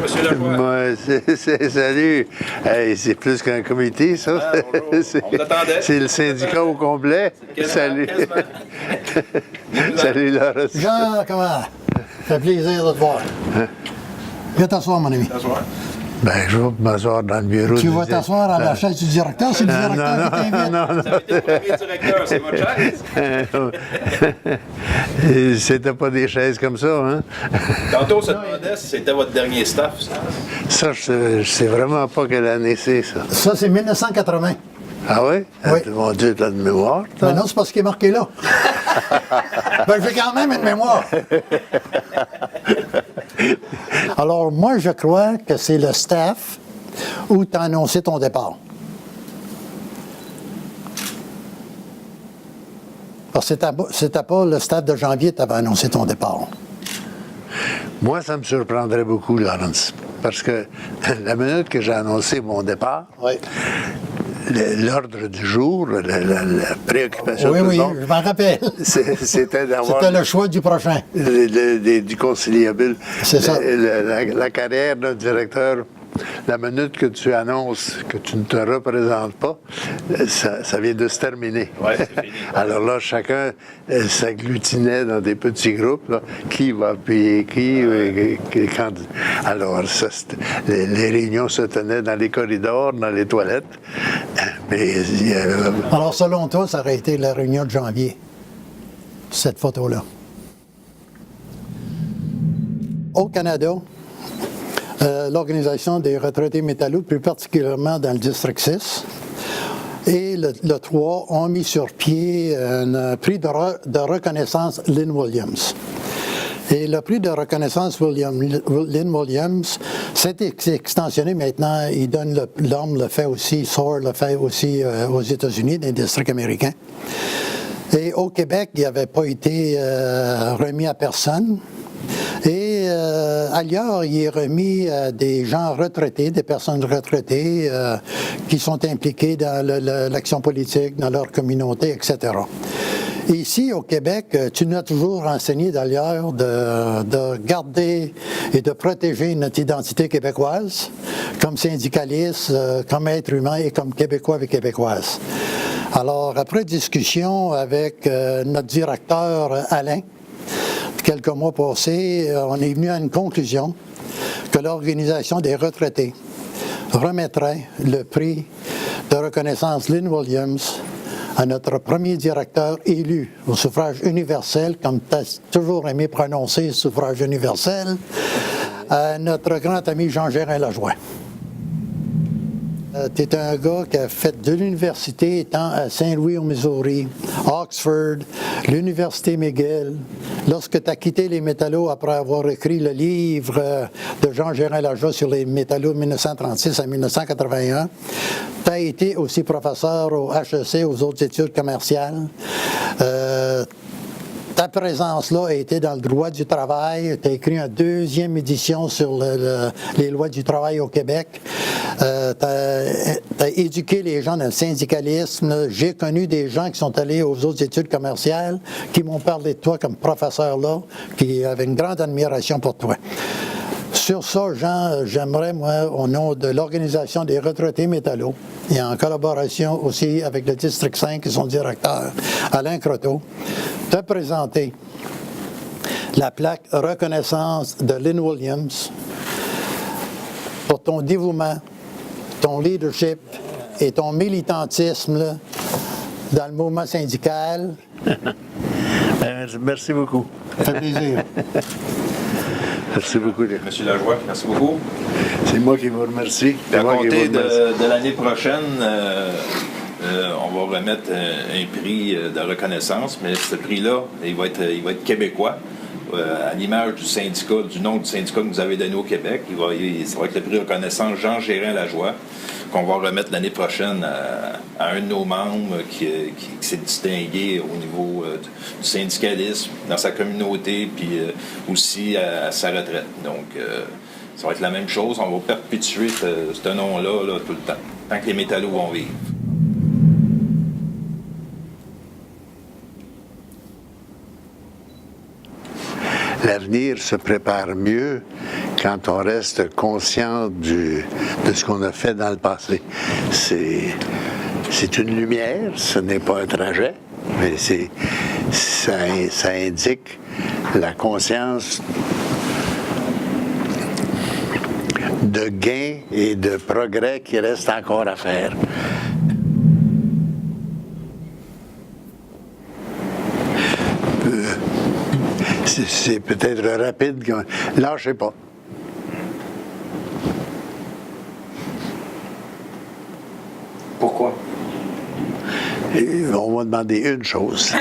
M. Lajoie. Salut. Hey, c'est plus qu'un comité, ça. Ah, bonjour. On vous attendait. C'est le syndicat au complet. Salut. Salut, Laurent. Jean, comment? Ça fait plaisir de te voir. Viens t'asseoir, mon ami. T'asseoir. Ben, je vais m'asseoir dans le bureau. Tu vas t'asseoir à la chaise du directeur, c'est le directeur qui t'invite. Vous avez été le premier directeur, c'est votre chaise. C'était pas des chaises comme ça, hein? Tantôt, on se demandait si c'était votre dernier staff, ça. Ça, je sais vraiment pas quelle année c'est, ça. Ça, c'est 1980. Ah oui? Oui. Mon Dieu, t'as de mémoire, toi. Mais non, c'est pas ce qui est marqué là. Ben, j'ai quand même une mémoire. Alors, moi, je crois que c'est le staff où tu as annoncé ton départ. Parce que c'était pas le staff de janvier que tu avais annoncé ton départ. Moi, ça me surprendrait beaucoup, Laurence. Parce que la minute que j'ai annoncé mon départ, Oui. l'ordre du jour, la préoccupation Oui, de tout oui, le monde, je m'en rappelle. c'était d'avoir C'était le choix du prochain. du conciliable. C'est ça. La carrière d'un directeur, la minute que tu annonces que tu ne te représentes pas, ça vient de se terminer. Ouais, c'est fini. Alors là, chacun s'agglutinait dans des petits groupes. Là. Qui va payer qui? Quand... Alors, ça, les réunions se tenaient dans les corridors, dans les toilettes. Mais Alors, selon toi, ça aurait été la réunion de janvier, cette photo-là. Au Canada, l'Organisation des retraités métallos, plus particulièrement dans le district 6, et le 3 ont mis sur pied un prix de reconnaissance Lynn Williams. Et le prix de reconnaissance Lynn Williams, c'est extensionné maintenant. Il donne l'homme le fait aussi, SOAR le fait aussi aux États-Unis, dans les districts américains. Et au Québec, il n'avait pas été remis à personne. Et ailleurs, il est remis à des gens retraités, des personnes retraitées qui sont impliquées dans l'action politique, dans leur communauté, etc. Ici, au Québec, tu nous as toujours enseigné d'ailleurs de garder et de protéger notre identité québécoise comme syndicaliste, comme être humain et comme Québécois et Québécoises. Alors, après discussion avec notre directeur Alain, quelques mois passés, on est venu à une conclusion que l'Organisation des retraités remettrait le prix de reconnaissance Lynn Williams à notre premier directeur élu au suffrage universel, comme tu as toujours aimé prononcer suffrage universel, à notre grand ami Jean-Gérin Lajoie. Tu es un gars qui a fait de l'université tant à Saint-Louis au Missouri, Oxford, l'Université McGill. Lorsque tu as quitté les métallos après avoir écrit le livre de Jean-Gérin Lajoie sur les métallos de 1936 à 1981, tu as été aussi professeur au HEC, aux autres études commerciales. Ta présence-là a été dans le droit du travail. Tu as écrit une deuxième édition sur les lois du travail au Québec. Tu as éduqué les gens dans le syndicalisme. J'ai connu des gens qui sont allés aux autres études commerciales qui m'ont parlé de toi comme professeur-là, qui avaient une grande admiration pour toi. Sur ça, Jean, j'aimerais, moi, au nom de l'Organisation des retraités métallos, et en collaboration aussi avec le District 5 et son directeur, Alain Croteau, te présenter la plaque reconnaissance de Lynn Williams pour ton dévouement, ton leadership et ton militantisme là, dans le mouvement syndical. Merci beaucoup. Ça fait plaisir. Merci beaucoup. Monsieur Lajoie, merci beaucoup. C'est moi qui vous remercie. À compter de l'année prochaine, on va remettre un prix de reconnaissance, mais ce prix-là, il va être québécois. À l'image du syndicat, du nom du syndicat que vous avez donné au Québec, ça va être le prix de reconnaissance Jean-Gérin Lajoie, qu'on va remettre l'année prochaine à un de nos membres qui s'est distingué au niveau du syndicalisme, dans sa communauté, puis aussi à sa retraite. Donc, ça va être la même chose. On va perpétuer ce nom-là là, tout le temps, tant que les métallos vont vivre. L'avenir se prépare mieux quand on reste conscient de ce qu'on a fait dans le passé. C'est une lumière, ce n'est pas un trajet, mais ça indique la conscience de gains et de progrès qui reste encore à faire. C'est peut-être rapide. Lâchez pas. Pourquoi? Et on va demander une chose.